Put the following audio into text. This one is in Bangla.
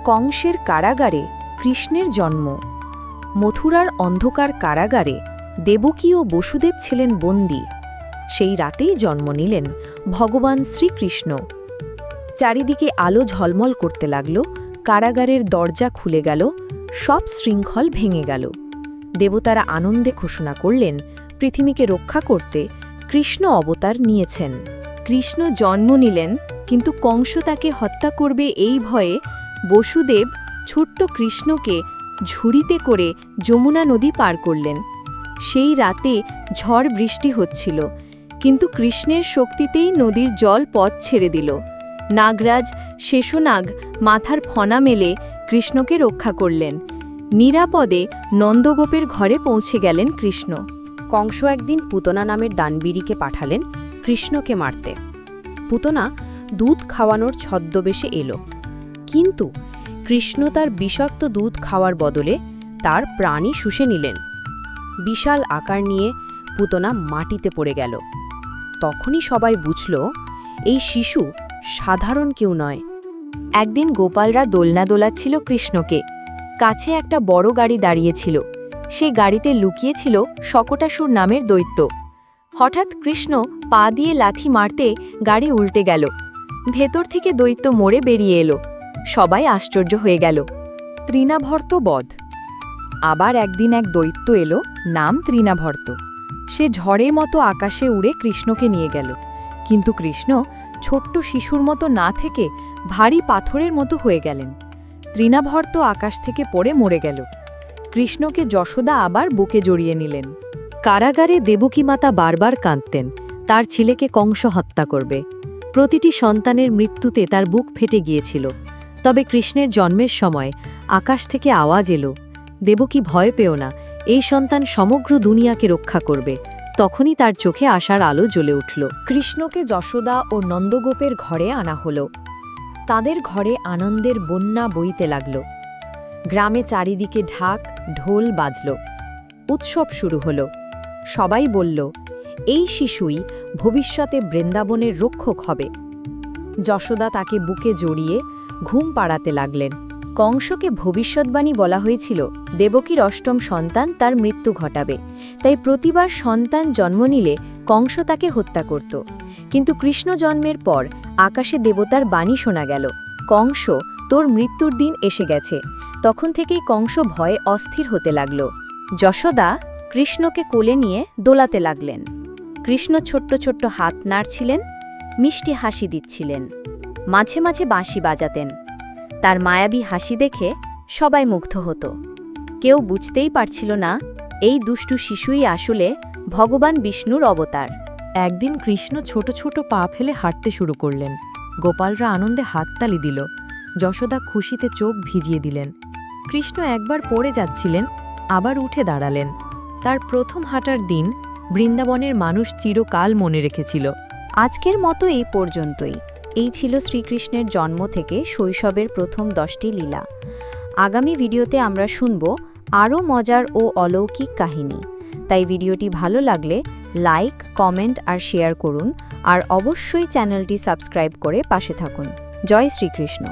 কংসের কারাগারে কৃষ্ণের জন্ম। মথুরার অন্ধকার কারাগারে দেবকী ও বসুদেব ছিলেন বন্দী। সেই রাতেই জন্ম নিলেন ভগবান শ্রীকৃষ্ণ। চারিদিকে আলো ঝলমল করতে লাগল, কারাগারের দরজা খুলে গেল, সব শৃঙ্খল ভেঙে গেল। দেবতারা আনন্দে ঘোষণা করলেন, পৃথিবীকে রক্ষা করতে কৃষ্ণ অবতার নিয়েছেন। কৃষ্ণ জন্ম নিলেন, কিন্তু কংস তাকে হত্যা করবে এই ভয়ে বসুদেব ছোট্ট কৃষ্ণকে ঝুড়িতে করে যমুনা নদী পার করলেন। সেই রাতে ঝড় বৃষ্টি হচ্ছিল, কিন্তু কৃষ্ণের শক্তিতেই নদীর জল পথ ছেড়ে দিল। নাগরাজ শেষনাগ মাথার ফণা মেলে কৃষ্ণকে রক্ষা করলেন। নিরাপদে নন্দগোপের ঘরে পৌঁছে গেলেন কৃষ্ণ। কংস একদিন পুতনা নামের দানবীরীকে পাঠালেন কৃষ্ণকে মারতে। পুতনা দুধ খাওয়ানোর ছদ্মবেশে এলো, কিন্তু কৃষ্ণ তার বিষাক্ত দুধ খাওয়ার বদলে তার প্রাণই শুষে নিলেন। বিশাল আকার নিয়ে পুতনা মাটিতে পড়ে গেল। তখনই সবাই বুঝল, এই শিশু সাধারণ কেউ নয়। একদিন গোপালরা দোলনা দোলাচ্ছিল কৃষ্ণকে। কাছে একটা বড় গাড়ি দাঁড়িয়েছিল। সেই গাড়িতে লুকিয়েছিল শকটাসুর নামের দৈত্য। হঠাৎ কৃষ্ণ পা দিয়ে লাথি মারতে গাড়ি উল্টে গেল। ভেতর থেকে দৈত্য মরে বেরিয়ে এলো। সবাই আশ্চর্য হয়ে গেল। তৃণাভর্ত বধ। আবার একদিন এক দৈত্য এলো, নাম তৃণাভর্ত। সে ঝড়ের মতো আকাশে উড়ে কৃষ্ণকে নিয়ে গেল, কিন্তু কৃষ্ণ ছোট্ট শিশুর মতো না থেকে ভারী পাথরের মতো হয়ে গেলেন। তৃণাভর্ত আকাশ থেকে পড়ে মরে গেল। কৃষ্ণকে যশোদা আবার বুকে জড়িয়ে নিলেন। কারাগারে দেবকী মাতা বারবার কাঁদতেন, তার ছেলেকে কংস হত্যা করবে। প্রতিটি সন্তানের মৃত্যুতে তার বুক ফেটে গিয়েছিল। তবে কৃষ্ণের জন্মের সময় আকাশ থেকে আওয়াজ এলো, দেবকী ভয় পেও না, এই সন্তান সমগ্র দুনিয়াকে রক্ষা করবে। তখনই তার চোখে আশার আলো জ্বলে উঠল। কৃষ্ণকে যশোদা ও নন্দগোপের ঘরে আনা হল। তাদের ঘরে আনন্দের বন্যা বইতে লাগল। গ্রামে চারিদিকে ঢাক ঢোল বাজল। উৎসব শুরু হল। সবাই বলল, এই শিশুই ভবিষ্যতে বৃন্দাবনের রক্ষক হবে। যশোদা তাকে বুকে জড়িয়ে ঘুম পাড়াতে লাগলেন। কংসকে ভবিষ্যৎবাণী বলা হয়েছিল, দেবকীর অষ্টম সন্তান তার মৃত্যু ঘটাবে, তাই প্রতিবার সন্তান জন্ম নিলে কংস তাকে হত্যা করত। কিন্তু কৃষ্ণ জন্মের পর আকাশে দেবতার বাণী শোনা গেল, কংস, তোর মৃত্যুর দিন এসে গেছে। তখন থেকেই কংস ভয়ে অস্থির হতে লাগল। যশোদা কৃষ্ণকে কোলে নিয়ে দোলাতে লাগলেন। কৃষ্ণ ছোট্ট ছোট্ট হাত নাড়ছিলেন, মিষ্টি হাসি দিচ্ছিলেন, মাঝে মাঝে বাঁশি বাজাতেন। তার মায়াবী হাসি দেখে সবাই মুগ্ধ হতো। কেউ বুঝতেই পারছিল না, এই দুষ্টু শিশুই আসলে ভগবান বিষ্ণুর অবতার। একদিন কৃষ্ণ ছোট ছোট পা ফেলে হাঁটতে শুরু করলেন। গোপালরা আনন্দে হাততালি দিল। যশোদা খুশিতে চোখ ভিজিয়ে দিলেন। কৃষ্ণ একবার পড়ে যাচ্ছিলেন, আবার উঠে দাঁড়ালেন। তার প্রথম হাঁটার দিন বৃন্দাবনের মানুষ চিরকাল মনে রেখেছিল। আজকের মতো এই পর্যন্তই। এই ছিল শ্রীকৃষ্ণের জন্ম থেকে শৈশবের প্রথম 10টি লীলা। আগামী ভিডিওতে আমরা শুনব আরও মজার ও অলৌকিক কাহিনী। তাই ভিডিওটি ভালো লাগলে লাইক, কমেন্ট আর শেয়ার করুন, আর অবশ্যই চ্যানেলটি সাবস্ক্রাইব করে পাশে থাকুন। জয় শ্রীকৃষ্ণ।